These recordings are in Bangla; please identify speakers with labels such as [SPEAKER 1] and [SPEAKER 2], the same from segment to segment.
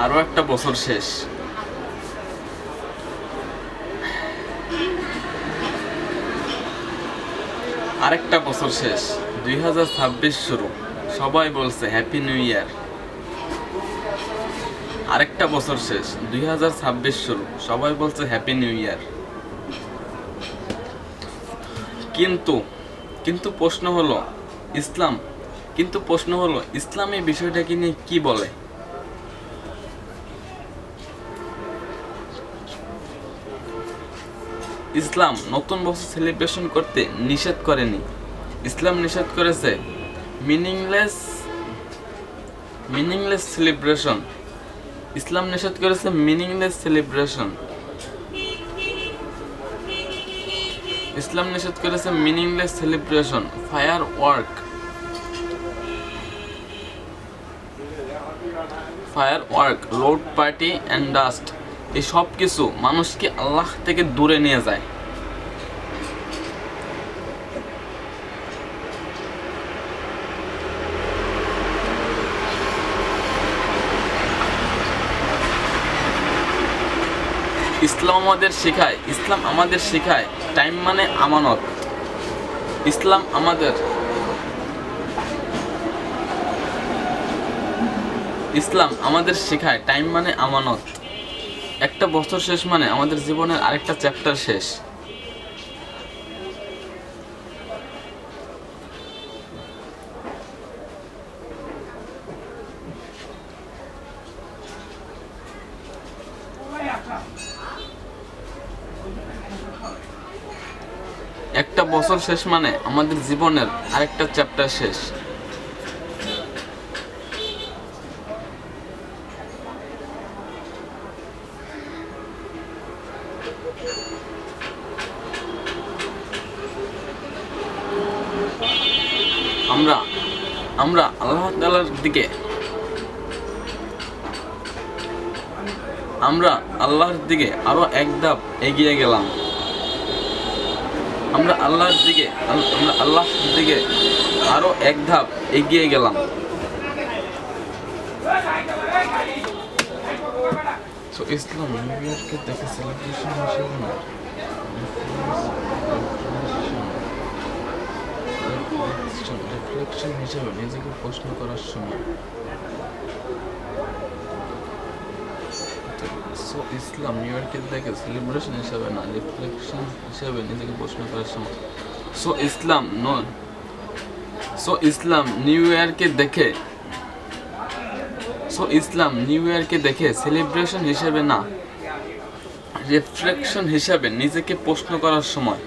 [SPEAKER 1] আরো একটা বছর শেষ। আরেকটা বছর শেষ, 2026 শুরু। সবাই বলছে হ্যাপি নিউ ইয়ার। আরেকটা বছর শেষ, 2026 শুরু। সবাই বলছে হ্যাপি নিউ ইয়ার। কিন্তু কিন্তু প্রশ্ন হলো ইসলাম ইসলাম এই বিষয়টাকে নিয়ে কি বলে? ইসলাম নতুন বছর সেলিব্রেশন করতে নিষেধ করেনি। ইসলাম নিষেধ করেছে মিনিংলেস সেলিব্রেশন। ইসলাম নিষেধ করেছে মিনিংলেস সেলিব্রেশন। ইসলাম নিষেধ করেছে meaningless celebration, fire work, load party and dust. এই সব কিছু মানুষকে আল্লাহ থেকে দূরে নিয়ে যায়। ইসলাম আমাদের শেখায় টাইম মানে আমানত। ইসলাম আমাদের শেখায় টাইম মানে আমানত। একটা বছর শেষ মানে আমাদের জীবনের আরেকটা চ্যাপ্টার শেষ। একটা বছর শেষ মানে আমাদের জীবনের আরেকটা চ্যাপ্টার শেষ। আমরা আল্লাহ তাআলার দিকে আল্লাহর দিকে আরো এক ধাপ এগিয়ে গেলাম। আমরা আল্লাহর দিকে আরো এক ধাপ এগিয়ে গেলাম। সো ইসলাম নিউ ইয়ারকে দেখে সেলিব্রেশন হিসেবে না, রিফ্লেকশন হিসেবে নিজেকে প্রশ্ন করার সময়। সো ইসলাম নিউ ইয়ারকে দেখে সেলিব্রেশন হিসেবে না, রিফ্লেকশন হিসেবে নিজেকে প্রশ্ন করার সময়। সো ইসলাম নিউ ইয়ারকে দেখে সেলিব্রেশন হিসেবে না, রিফ্লেকশন হিসেবে নিজেকে প্রশ্ন করার সময়।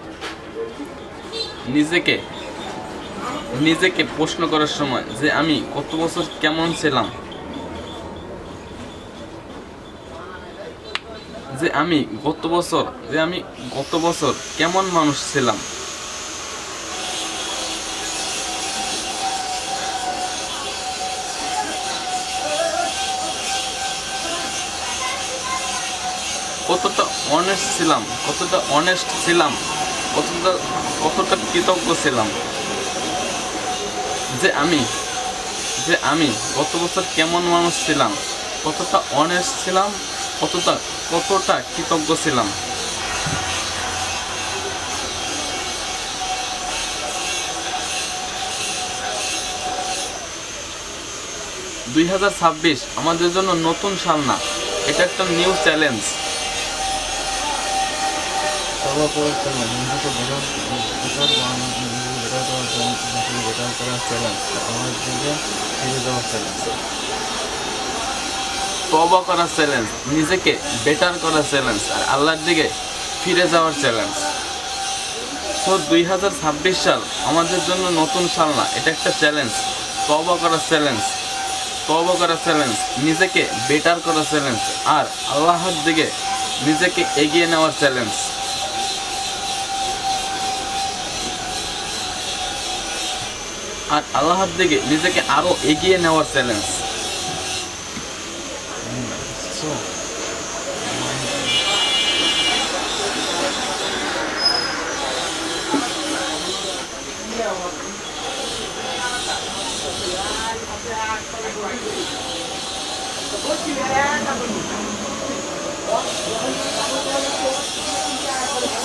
[SPEAKER 1] নিজেকে প্রশ্ন করার সময় যে আমি গত বছর কেমন ছিলাম, যে আমি গত বছর কেমন মানুষ ছিলাম। কতটা অনেস্ট ছিলাম, কতটা কৃতজ্ঞ ছিলাম যে আমি গত বছর কেমন মানুষ ছিলাম, কতটা অনেস্ট ছিলাম, কতটা কৃতজ্ঞ ছিলাম। (2026) আমাদের জন্য নতুন সাল না, এটা একটা নিউ চ্যালেঞ্জ। তওবা করার চ্যালেঞ্জ, নিজেকে বেটার করার চ্যালেঞ্জ, আর আল্লাহর দিকে ফিরে যাওয়ার চ্যালেঞ্জ। তো 2026 সাল আমাদের জন্য নতুন সাল না, এটা একটা চ্যালেঞ্জ। তওবা করার চ্যালেঞ্জ, নিজেকে বেটার করার চ্যালেঞ্জ, আর আল্লাহর দিকে নিজেকে এগিয়ে নেওয়ার চ্যালেঞ্জ। আর আল্লাহর দিকে নিজেকে আরো এগিয়ে নেওয়ার চ্যালেঞ্জ।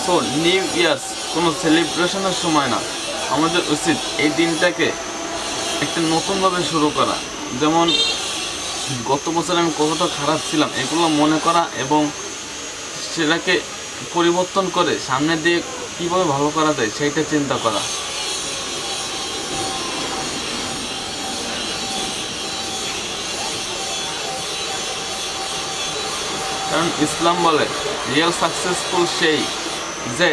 [SPEAKER 1] সো নিউ ইয়ার্স কোনো সেলিব্রেশনের সময় না, আমাদের উচিত এই দিনটাকে একটা নতুনভাবে শুরু করা। যেমন গত বছর আমি কতটা খারাপ ছিলাম এগুলো মনে করা এবং সেটাকে পরিবর্তন করে সামনের দিকে কীভাবে ভালো করা যায় সেইটা চিন্তা করা। কারণ ইসলাম বলে রিয়েল সাকসেসফুল সেই যে